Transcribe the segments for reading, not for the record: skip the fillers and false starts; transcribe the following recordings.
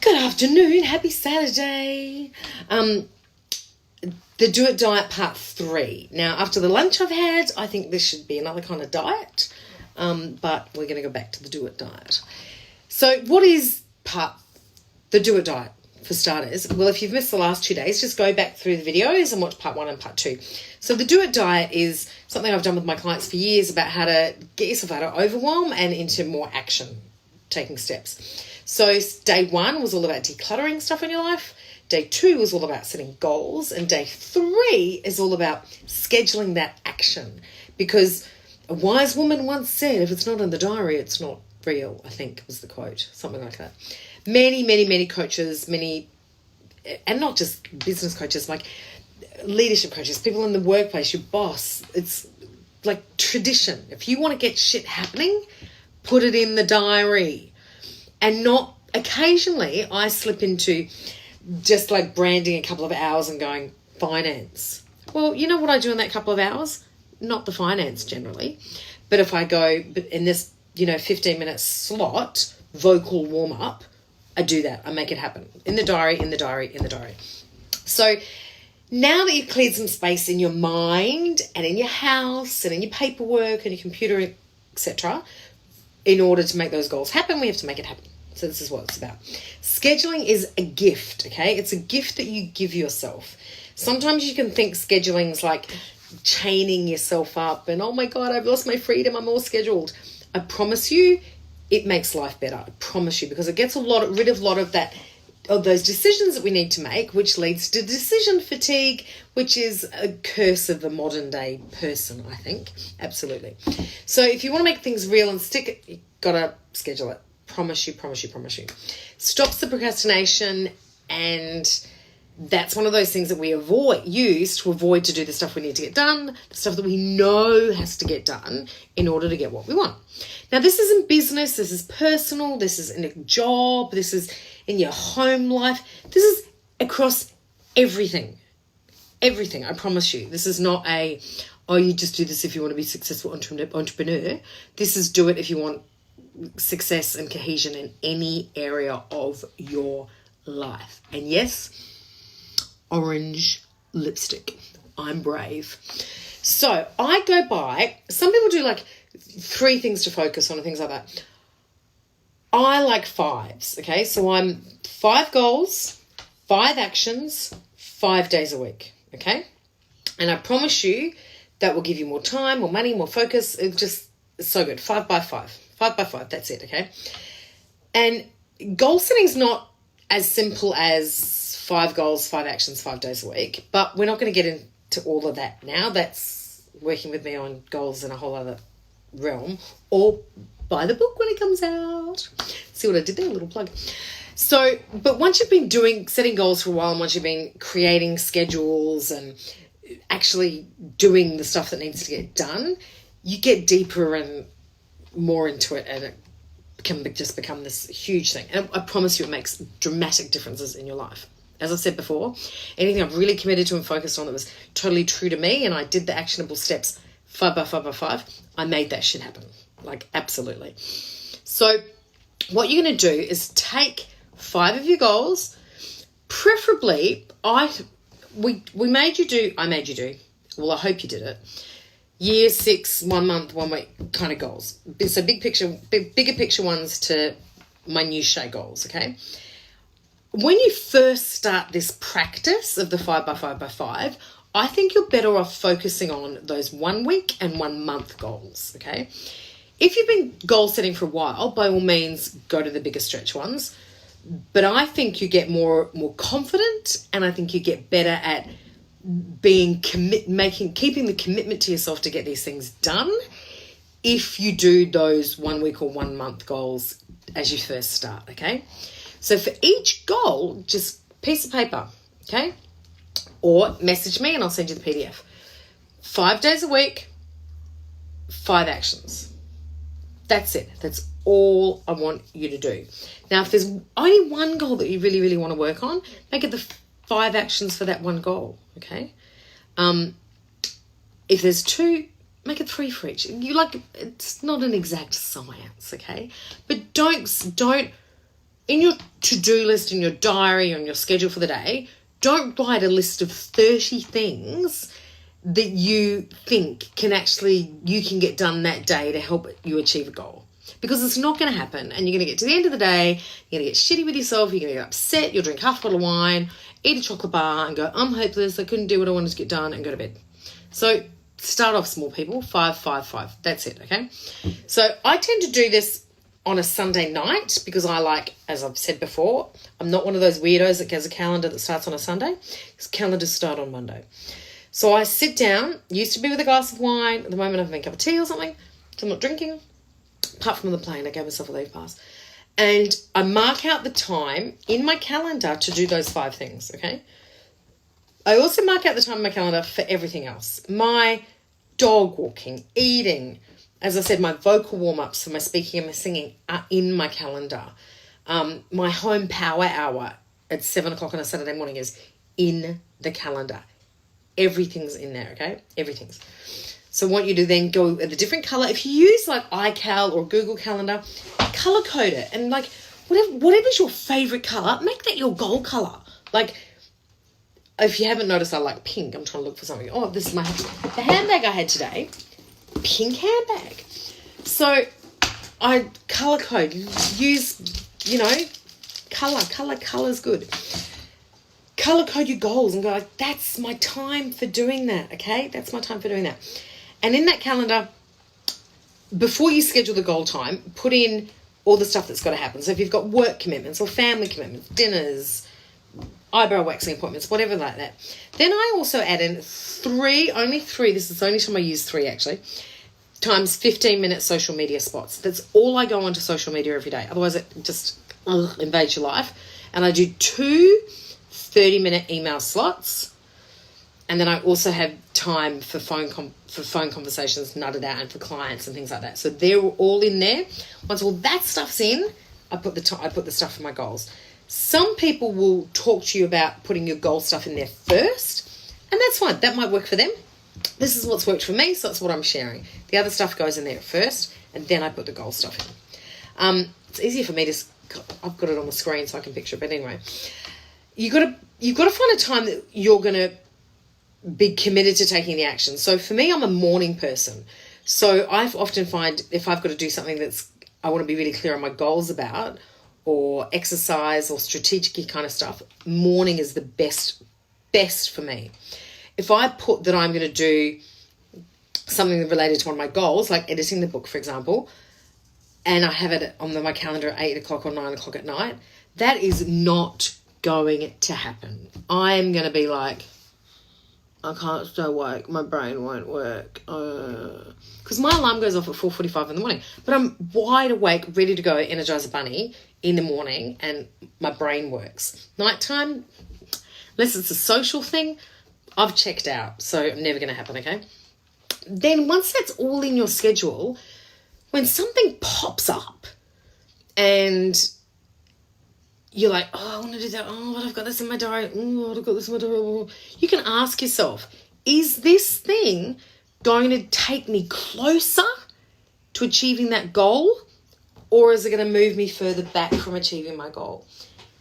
Good afternoon, happy Saturday. The Do It Diet Part 3. Now, after the lunch I've had, I think this should be another kind of diet, but we're going to go back to the Do It Diet. So what is the Do It Diet, for starters? Well, if you've missed the last 2 days, just go back through the videos and watch Part 1 and Part 2. So the Do It Diet is something I've done with my clients for years about how to get yourself out of overwhelm and into more action, taking steps. So day 1 was all about decluttering stuff in your life. Day 2 was all about setting goals. And day 3 is all about scheduling that action. Because a wise woman once said, if it's not in the diary, it's not real, I think was the quote, something like that. Many coaches, and not just business coaches, like leadership coaches, people in the workplace, your boss, it's like tradition. If you want to get shit happening, put it in the diary. And not occasionally I slip into just like branding a couple of hours and going, finance. Well, you know what I do in that couple of hours? Not the finance generally. But if I go in this, 15-minute slot, vocal warm-up, I do that. I make it happen. In the diary. So now that you've cleared some space in your mind and in your house and in your paperwork and your computer, etc., in order to make those goals happen, we have to make it happen. So this is what it's about. Scheduling is a gift, okay? It's a gift that you give yourself. Sometimes you can think scheduling is like chaining yourself up and, oh my God, I've lost my freedom, I'm all scheduled. I promise you, it makes life better. I promise you, because it gets rid of a lot of those decisions that we need to make, which leads to decision fatigue, which is a curse of the modern day person, I think. Absolutely. So if you want to make things real and stick it, you've got to schedule it. Promise you. Stops the procrastination, and that's one of those things that we use to avoid to do the stuff we need to get done, the stuff that we know has to get done in order to get what we want. Now, this is in business, this is personal, this is in a job, this is in your home life, this is across everything. Everything, I promise you. This is not you just do this if you want to be a successful entrepreneur. This is do it if you want success and cohesion in any area of your life. And yes, orange lipstick. I'm brave. So I go by, some people do like 3 things to focus on and things like that. I like 5s, okay? So I'm 5 goals, 5 actions, 5 days a week, okay? And I promise you that will give you more time, more money, more focus. It's so good. 5 by 5. 5 by 5, that's it, okay? And goal setting is not as simple as 5 goals, 5 actions, 5 days a week, but we're not going to get into all of that now. That's working with me on goals in a whole other realm, or buy the book when it comes out. See what I did there? A little plug. So, but once you've been setting goals for a while, and once you've been creating schedules and actually doing the stuff that needs to get done, you get deeper and more into it, and it can just become this huge thing. And I promise you, it makes dramatic differences in your life. As I've said before, anything I've really committed to and focused on that was totally true to me, and I did the actionable steps 5 by 5 by 5, I made that shit happen. Like, absolutely. So what you're going to do is take 5 of your goals, preferably, I made you do, well, I hope you did it, year 6, 1 month, 1 week kind of goals. So bigger picture ones to minutiae goals, okay? When you first start this practice of the 5 by 5 by 5, I think you're better off focusing on those 1 week and 1 month goals, okay? If you've been goal setting for a while, by all means, go to the bigger stretch ones. But I think you get more confident, and I think you get better at keeping the commitment to yourself to get these things done if you do those 1 week or 1 month goals as you first start, okay? So for each goal, just piece of paper, okay? Or message me and I'll send you the PDF. 5 days a week, 5 actions. That's it. That's all I want you to do. Now, if there's only one goal that you really, really want to work on, make it the 5 actions for that one goal, okay? If there's 2, make it 3 for each. It's not an exact science, okay? But don't in your to-do list, in your diary, on your schedule for the day, don't write a list of 30 things that you think you can get done that day to help you achieve a goal. Because it's not going to happen, and you're going to get to the end of the day, you're going to get shitty with yourself, you're going to get upset, you'll drink half a bottle of wine, eat a chocolate bar and go, I'm hopeless, I couldn't do what I wanted to get done, and go to bed. So start off small, people. 5, 5, 5. That's it, okay? So I tend to do this on a Sunday night because I like, as I've said before, I'm not one of those weirdos that has a calendar that starts on a Sunday. Because calendars start on Monday. So I sit down, used to be with a glass of wine. At the moment I'm having a cup of tea or something. So I'm not drinking. Apart from on the plane, I gave myself a leave pass. And I mark out the time in my calendar to do those 5 things, okay? I also mark out the time in my calendar for everything else. My dog walking, eating, as I said, my vocal warm-ups for my speaking and my singing are in my calendar. My home power hour at 7 o'clock on a Saturday morning is in the calendar. Everything's in there, okay? Everything's. So I want you to then go with a different colour. If you use like iCal or Google Calendar, colour code it. And like whatever's your favourite colour, make that your goal colour. Like, if you haven't noticed, I like pink. I'm trying to look for something. Oh, this is the handbag I had today. Pink handbag. So I colour code. Use, colour's good. Colour code your goals and go like, that's my time for doing that, okay? That's my time for doing that. And in that calendar, before you schedule the goal time, put in all the stuff that's got to happen. So if you've got work commitments or family commitments, dinners, eyebrow waxing appointments, whatever like that. Then I also add in only three, this is the only time I use 3 actually, times 15-minute social media spots. That's all I go onto social media every day. Otherwise it just invades your life. And I do 2 30-minute email slots. And then I also have time for phone conversations, nutted out, and for clients and things like that. So they're all in there. Once all that stuff's in, I put the stuff for my goals. Some people will talk to you about putting your goal stuff in there first, and that's fine. That might work for them. This is what's worked for me, so that's what I'm sharing. The other stuff goes in there first, and then I put the goal stuff in. It's easier for me to... I've got it on the screen so I can picture it, but anyway. You've got to find a time that you're going to be committed to taking the action. So for me, I'm a morning person. So I often find if I've got to do something I want to be really clear on my goals about, or exercise or strategic kind of stuff, morning is the best for me. If I put that I'm going to do something related to one of my goals, like editing the book, for example, and I have it on my calendar at 8 o'clock or 9 o'clock at night, that is not going to happen. I'm going to be like, I can't stay awake, my brain won't work. Because my alarm goes off at 4:45 in the morning. But I'm wide awake, ready to go, Energizer Bunny in the morning, and my brain works. Nighttime, unless it's a social thing, I've checked out. So never going to happen, okay? Then once that's all in your schedule, when something pops up and you're like, oh, I want to do that. Oh, but I've got this in my diary. Oh, I've got this in my diary. You can ask yourself, is this thing going to take me closer to achieving that goal, or is it going to move me further back from achieving my goal?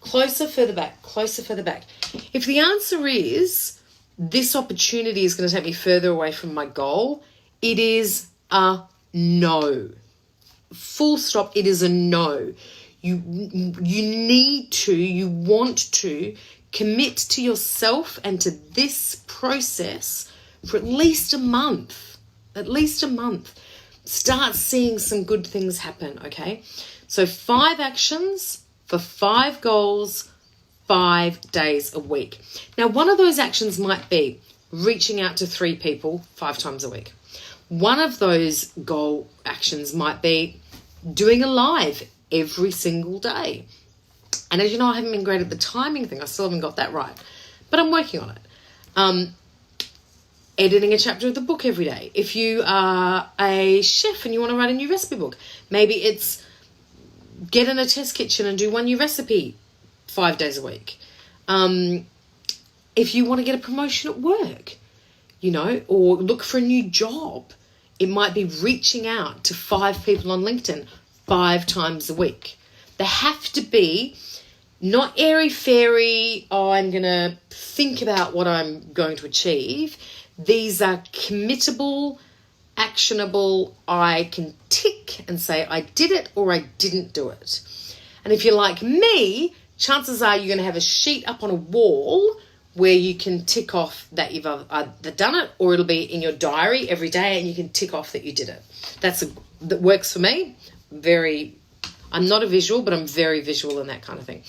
Closer, further back, closer, further back. If the answer is this opportunity is going to take me further away from my goal, it is a no. Full stop, it is a no. You want to commit to yourself and to this process for at least a month. Start seeing some good things happen, okay? So 5 actions for 5 goals, 5 days a week. Now, one of those actions might be reaching out to 3 people 5 times a week. One of those goal actions might be doing a live every single day. And as you know, I haven't been great at the timing thing. I still haven't got that right. But I'm working on it. Editing a chapter of the book every day. If you are a chef and you want to write a new recipe book, maybe it's get in a test kitchen and do 1 new recipe 5 days a week. If you want to get a promotion at work, or look for a new job, it might be reaching out to 5 people on LinkedIn 5 times a week. They have to be not airy-fairy, oh, I'm going to think about what I'm going to achieve. These are committable, actionable. I can tick and say I did it or I didn't do it. And if you're like me, chances are you're going to have a sheet up on a wall where you can tick off that you've either done it, or it'll be in your diary every day and you can tick off that you did it. That works for me. I'm not a visual, but I'm very visual in that kind of thing.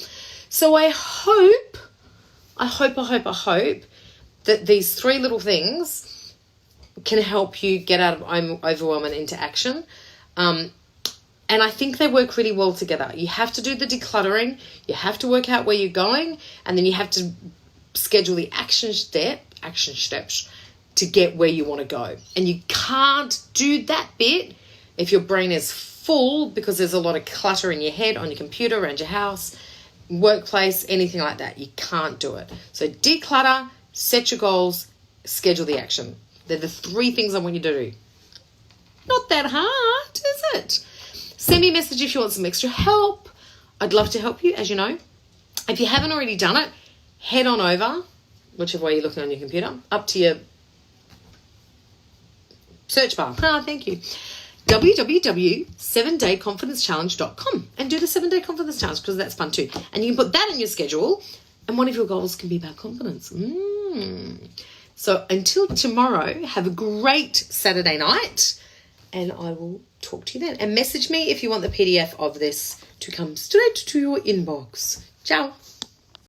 So I hope that these 3 little things can help you get out of overwhelm and into action. And I think they work really well together. You have to do the decluttering, you have to work out where you're going, and then you have to schedule the action steps to get where you want to go. And you can't do that bit if your brain is full, because there's a lot of clutter in your head, on your computer, around your house, workplace, anything like that. You can't do it. So declutter, set your goals, schedule the action. They're the 3 things I want you to do. Not that hard, is it? Send me a message if you want some extra help. I'd love to help you, as you know. If you haven't already done it, head on over, whichever way you're looking on your computer, up to your search bar. Thank you. www.7dayconfidencechallenge.com and do the 7-day confidence challenge, because that's fun too. And you can put that in your schedule, and one of your goals can be about confidence. So until tomorrow, have a great Saturday night, and I will talk to you then. And message me if you want the PDF of this to come straight to your inbox. Ciao.